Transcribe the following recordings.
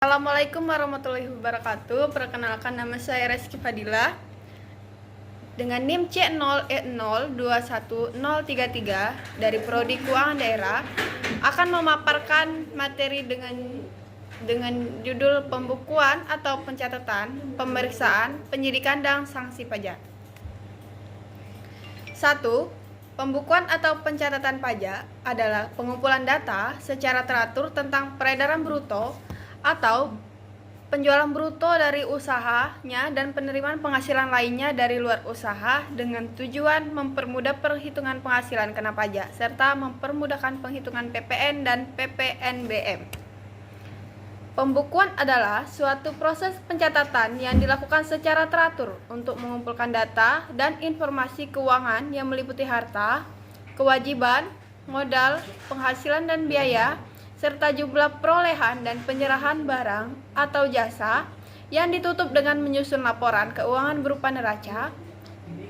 Assalamualaikum warahmatullahi wabarakatuh. Perkenalkan, nama saya Reski Fadila dengan NIM C0E021033 dari Prodi Keuangan Daerah akan memaparkan materi dengan judul pembukuan atau pencatatan, pemeriksaan, penyidikan dan sanksi pajak. 1. Pembukuan atau pencatatan pajak adalah pengumpulan data secara teratur tentang peredaran bruto atau penjualan bruto dari usahanya dan penerimaan penghasilan lainnya dari luar usaha dengan tujuan mempermudah perhitungan penghasilan kena pajak serta mempermudahkan penghitungan PPN dan PPNBM. Pembukuan adalah suatu proses pencatatan yang dilakukan secara teratur untuk mengumpulkan data dan informasi keuangan yang meliputi harta, kewajiban, modal, penghasilan dan biaya, serta jumlah perolehan dan penyerahan barang atau jasa yang ditutup dengan menyusun laporan keuangan berupa neraca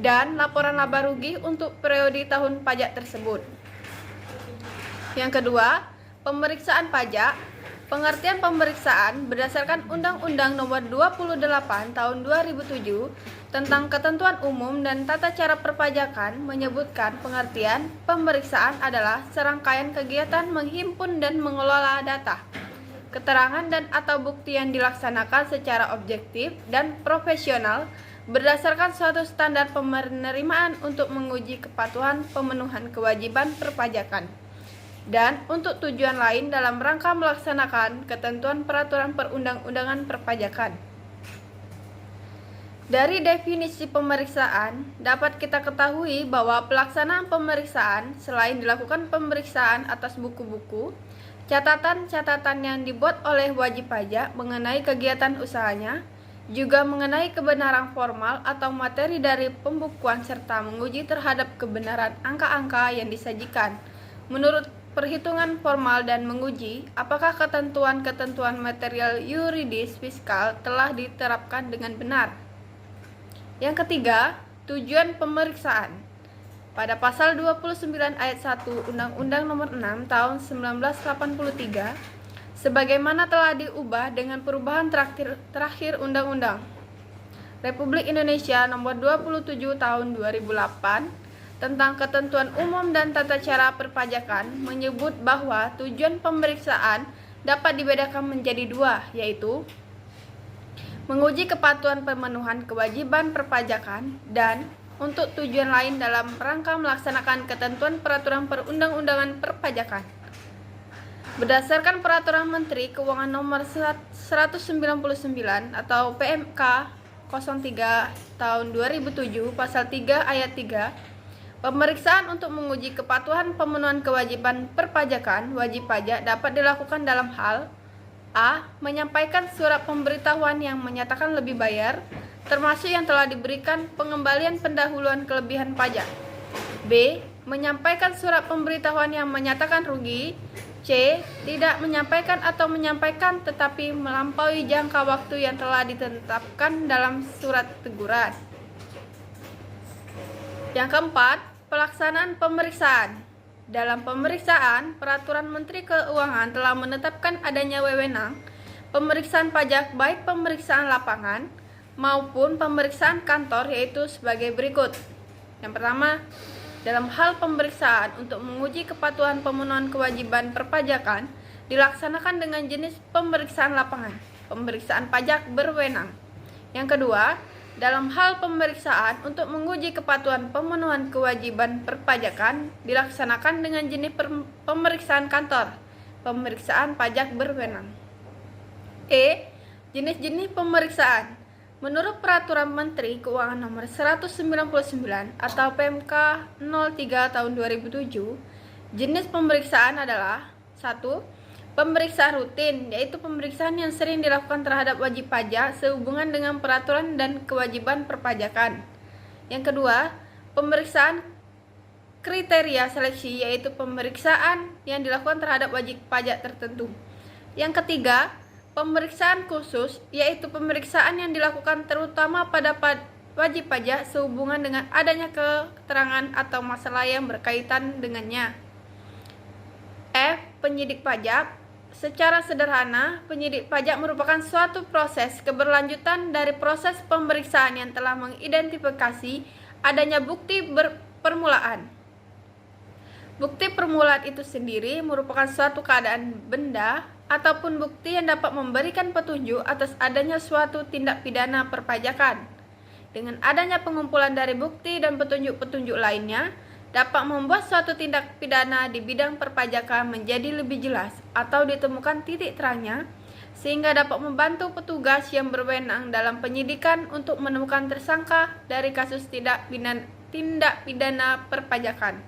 dan laporan laba rugi untuk periode tahun pajak tersebut. Yang kedua, pemeriksaan pajak. Pengertian pemeriksaan berdasarkan Undang-Undang Nomor 28 Tahun 2007 tentang Ketentuan Umum dan Tata Cara Perpajakan menyebutkan pengertian pemeriksaan adalah serangkaian kegiatan menghimpun dan mengelola data, keterangan dan atau bukti yang dilaksanakan secara objektif dan profesional berdasarkan suatu standar penerimaan untuk menguji kepatuhan pemenuhan kewajiban perpajakan dan untuk tujuan lain dalam rangka melaksanakan ketentuan peraturan perundang-undangan perpajakan. Dari definisi pemeriksaan, dapat kita ketahui bahwa pelaksanaan pemeriksaan selain dilakukan pemeriksaan atas buku-buku, catatan-catatan yang dibuat oleh wajib pajak mengenai kegiatan usahanya, juga mengenai kebenaran formal atau materi dari pembukuan serta menguji terhadap kebenaran angka-angka yang disajikan menurut perhitungan formal dan menguji apakah ketentuan-ketentuan material yuridis fiskal telah diterapkan dengan benar. Yang ketiga, tujuan pemeriksaan. Pada pasal 29 ayat 1 Undang-Undang Nomor 6 Tahun 1983 sebagaimana telah diubah dengan perubahan terakhir Undang-Undang Republik Indonesia Nomor 27 Tahun 2008 tentang ketentuan umum dan tata cara perpajakan menyebut bahwa tujuan pemeriksaan dapat dibedakan menjadi dua, yaitu menguji kepatuhan pemenuhan kewajiban perpajakan dan untuk tujuan lain dalam rangka melaksanakan ketentuan peraturan perundang-undangan perpajakan. Berdasarkan Peraturan Menteri Keuangan Nomor 199 atau PMK 03 Tahun 2007 Pasal 3 Ayat 3, pemeriksaan untuk menguji kepatuhan pemenuhan kewajiban perpajakan wajib pajak dapat dilakukan dalam hal A. Menyampaikan surat pemberitahuan yang menyatakan lebih bayar, termasuk yang telah diberikan pengembalian pendahuluan kelebihan pajak. B. Menyampaikan surat pemberitahuan yang menyatakan rugi. C. Tidak menyampaikan atau menyampaikan tetapi melampaui jangka waktu yang telah ditetapkan dalam surat teguran. Yang keempat, pelaksanaan pemeriksaan. Dalam pemeriksaan, Peraturan Menteri Keuangan telah menetapkan adanya wewenang pemeriksaan pajak baik pemeriksaan lapangan maupun pemeriksaan kantor, yaitu sebagai berikut. Yang pertama, dalam hal pemeriksaan untuk menguji kepatuhan pemenuhan kewajiban perpajakan dilaksanakan dengan jenis pemeriksaan lapangan, pemeriksaan pajak berwenang. Yang kedua, dalam hal pemeriksaan untuk menguji kepatuhan pemenuhan kewajiban perpajakan dilaksanakan dengan jenis pemeriksaan kantor, pemeriksaan pajak berwenang. E. Jenis-jenis pemeriksaan. Menurut Peraturan Menteri Keuangan Nomor 199 atau PMK 03 Tahun 2007, jenis pemeriksaan adalah 1. Pemeriksaan rutin, yaitu pemeriksaan yang sering dilakukan terhadap wajib pajak sehubungan dengan peraturan dan kewajiban perpajakan. Yang kedua, pemeriksaan kriteria seleksi, yaitu pemeriksaan yang dilakukan terhadap wajib pajak tertentu. Yang ketiga, pemeriksaan khusus, yaitu pemeriksaan yang dilakukan terutama pada wajib pajak sehubungan dengan adanya keterangan atau masalah yang berkaitan dengannya. F. Penyidik pajak. Secara sederhana, penyidik pajak merupakan suatu proses keberlanjutan dari proses pemeriksaan yang telah mengidentifikasi adanya bukti permulaan. Bukti permulaan itu sendiri merupakan suatu keadaan benda ataupun bukti yang dapat memberikan petunjuk atas adanya suatu tindak pidana perpajakan. Dengan adanya pengumpulan dari bukti dan petunjuk-petunjuk lainnya, dapat membuat suatu tindak pidana di bidang perpajakan menjadi lebih jelas atau ditemukan titik terangnya, sehingga dapat membantu petugas yang berwenang dalam penyidikan untuk menemukan tersangka dari kasus tindak pidana perpajakan.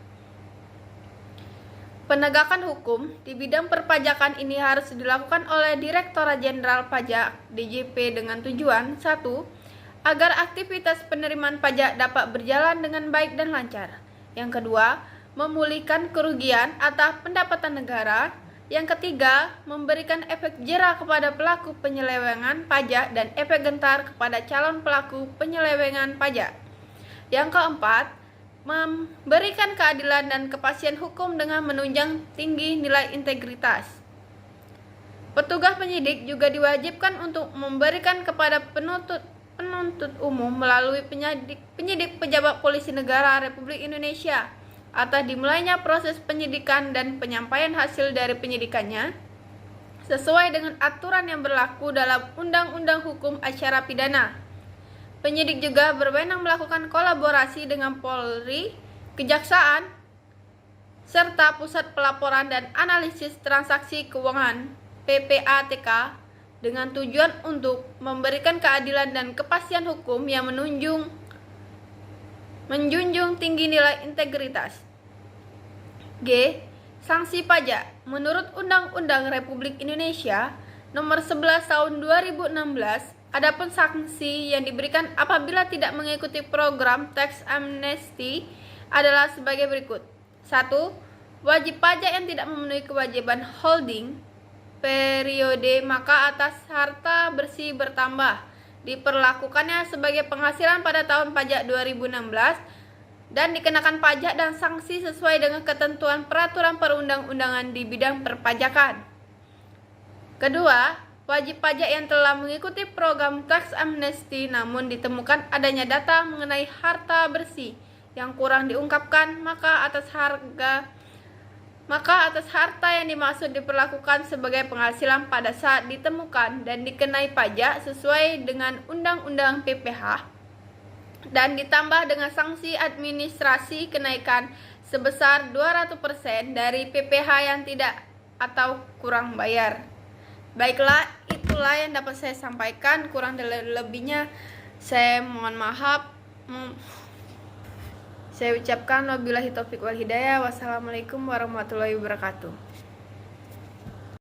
Penegakan hukum di bidang perpajakan ini harus dilakukan oleh Direktorat Jenderal Pajak (DJP) dengan tujuan 1. Agar aktivitas penerimaan pajak dapat berjalan dengan baik dan lancar. Yang kedua, memulihkan kerugian atau pendapatan negara. Yang ketiga, memberikan efek jera kepada pelaku penyelewengan pajak dan efek gentar kepada calon pelaku penyelewengan pajak. Yang keempat, memberikan keadilan dan kepastian hukum dengan menunjang tinggi nilai integritas. Petugas penyidik juga diwajibkan untuk memberikan kepada penuntut umum melalui penyidik pejabat polisi negara Republik Indonesia atas dimulainya proses penyidikan dan penyampaian hasil dari penyidikannya sesuai dengan aturan yang berlaku dalam Undang-Undang Hukum Acara Pidana. Penyidik juga berwenang melakukan kolaborasi dengan Polri, Kejaksaan, serta Pusat Pelaporan dan Analisis Transaksi Keuangan (PPATK) dengan tujuan untuk memberikan keadilan dan kepastian hukum yang menjunjung tinggi nilai integritas. G. Sanksi pajak. Menurut Undang-Undang Republik Indonesia Nomor 11 Tahun 2016, adapun sanksi yang diberikan apabila tidak mengikuti program tax amnesty adalah sebagai berikut. 1. Wajib pajak yang tidak memenuhi kewajiban holding periode maka atas harta bersih bertambah diperlakukannya sebagai penghasilan pada tahun pajak 2016 dan dikenakan pajak dan sanksi sesuai dengan ketentuan peraturan perundang-undangan di bidang perpajakan. Kedua, wajib pajak yang telah mengikuti program tax amnesty namun ditemukan adanya data mengenai harta bersih yang kurang diungkapkan, maka atas harta yang dimaksud diperlakukan sebagai penghasilan pada saat ditemukan dan dikenai pajak sesuai dengan Undang-Undang PPH dan ditambah dengan sanksi administrasi kenaikan sebesar 200% dari PPH yang tidak atau kurang bayar. Baiklah, itulah yang dapat saya sampaikan. Kurang dan lebihnya saya mohon maaf. Saya ucapkan wabillahi taufik wal hidayah. Wassalamualaikum warahmatullahi wabarakatuh.